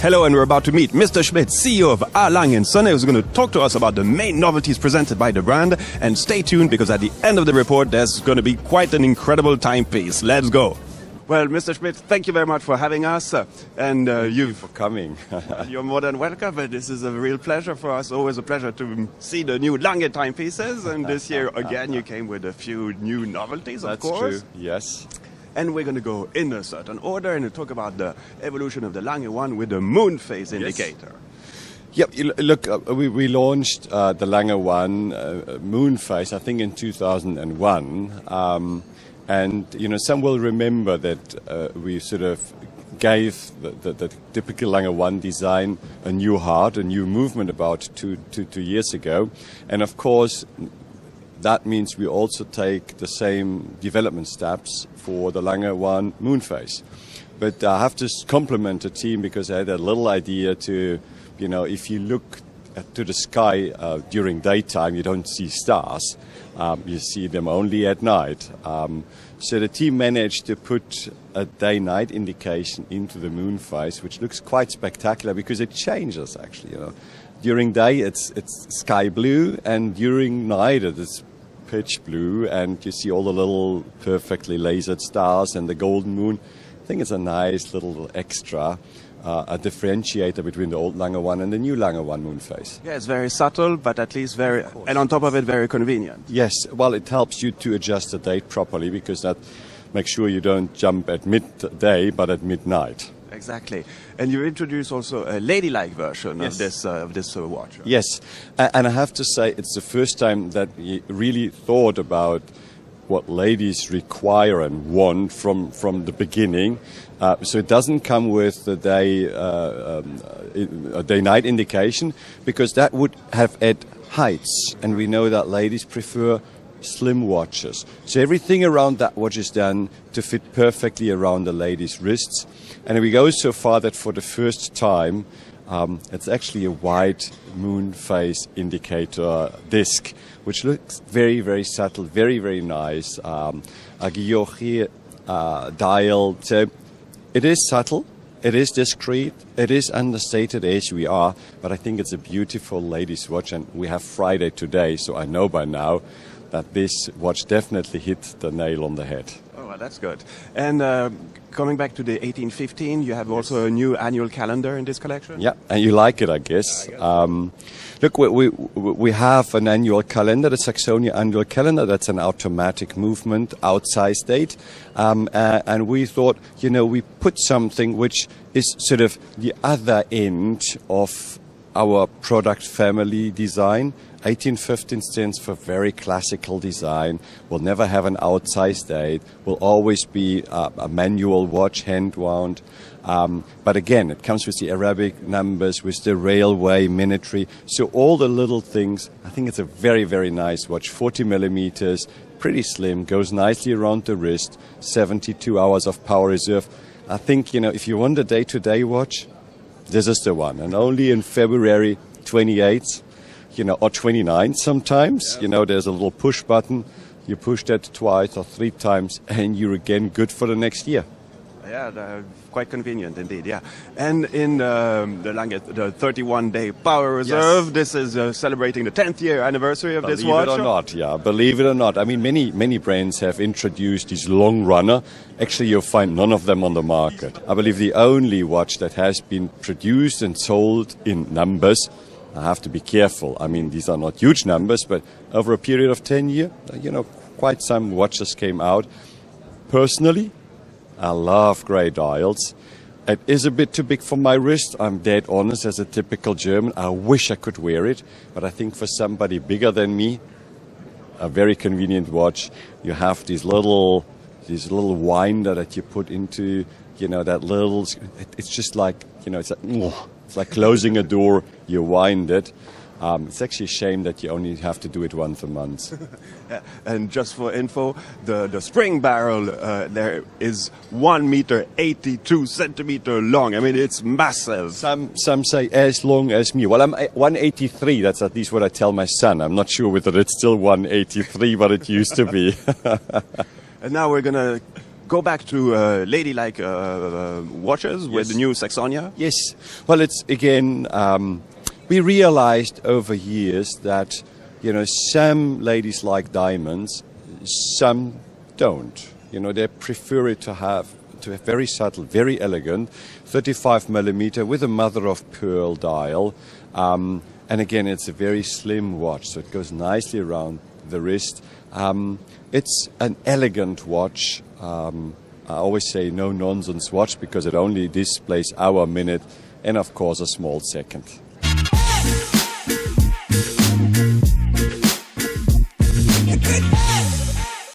Hello, and we're about to meet Mr. Schmid, CEO of A. Lange Soehne, who's going to talk to us about the main novelties presented by the brand. And stay tuned, because at the end of the report, there's going to be quite an incredible timepiece. Let's go. Well, Mr. Schmid, thank you very much for having us. Thank you for coming. You're more than welcome, but this is a real pleasure for us. Always a pleasure to see the new Lange timepieces. And this year, again, you came with a few new novelties, of course. That's true, yes. And we're going to go in a certain order and talk about the evolution of the Lange one with the moon phase indicator. Yep, look, we launched the Lange One moon phase, I think, in 2001. And, you know, some will remember that we sort of gave the typical Lange One design a new heart, a new movement about two years ago. And, of course, that means we also take the same development steps for the Lange One moon phase. But I have to compliment the team, because I had a little idea to, you know, if you look to the sky during daytime, you don't see stars. You see them only at night. So the team managed to put a day-night indication into the moon phase, which looks quite spectacular because it changes, actually. You know, during day it's sky blue, and during night it's pitch blue, and you see all the little perfectly lasered stars and the golden moon. I think it's a nice little extra, a differentiator between the old Lange One and the new Lange One moon phase. Yeah, it's very subtle, but at least very, and on top of it, very convenient. Yes, well, it helps you to adjust the date properly, because that makes sure you don't jump at midday, but at midnight. Exactly. And you introduce also a ladylike version of this watch. Right? Yes, and I have to say, it's the first time that we really thought about what ladies require and want from the beginning. So it doesn't come with the day-night indication, because that would have at heights, and we know that ladies prefer slim watches. So everything around that watch is done to fit perfectly around the lady's wrists. And we go so far that for the first time, it's actually a white moon phase indicator disc, which looks very, very subtle, very, very nice. A Guilloche dial. So it is subtle, it is discreet, it is understated as we are, but I think it's a beautiful ladies' watch, and we have Friday today, so I know by now that this watch definitely hit the nail on the head. Oh, well, that's good. And coming back to the 1815, you have also a new annual calendar in this collection? Yeah, and you like it, I guess. Look, we have an annual calendar, the Saxonia annual calendar. That's an automatic movement, outsized date. And we thought, you know, we put something which is sort of the other end of our product family design. 1815 stands for very classical design. We'll never have an outsized date. Will always be a manual watch, hand-wound. But again, it comes with the Arabic numbers, with the railway minutary. So all the little things. I think it's a very, very nice watch. 40 millimeters, pretty slim, goes nicely around the wrist. 72 hours of power reserve. I think, you know, if you want a day-to-day watch, this is the one. And only in February 28th. You know, or 29 sometimes. You know, there's a little push button. You push that twice or three times, and you're again good for the next year. Yeah, quite convenient indeed, yeah. And in the Lange, the 31-day power reserve, yes. This is celebrating the 10th year anniversary of this watch. Believe it or not, yeah, believe it or not. I mean, many brands have introduced this long runner. Actually, you'll find none of them on the market. I believe the only watch that has been produced and sold in numbers. I have to be careful. I mean, these are not huge numbers, but over a period of 10 years, you know, quite some watches came out. Personally, I love grey dials. It is a bit too big for my wrist. I'm dead honest, as a typical German. I wish I could wear it, but I think for somebody bigger than me, a very convenient watch. You have this little winder that you put into, you know, that little. It's just like, you know, it's like closing a door, you wind it. It's actually a shame that you only have to do it once a month. Yeah. And just for info, the spring barrel there is 1 meter 82 centimeter long. I mean, it's massive. Some say as long as me. Well, I'm 183. That's at least what I tell my son. I'm not sure whether it's still 183, but it used to be. And now we're going to go back to ladylike watches with the new Saxonia? Yes. Well, it's again, we realized over years that, some ladies like diamonds, some don't. They prefer it to have very subtle, very elegant, 35 millimeter with a mother of pearl dial. And again, it's a very slim watch, so it goes nicely around the wrist. It's an elegant watch. I always say no nonsense watch because it only displays hour, minute, and of course a small second.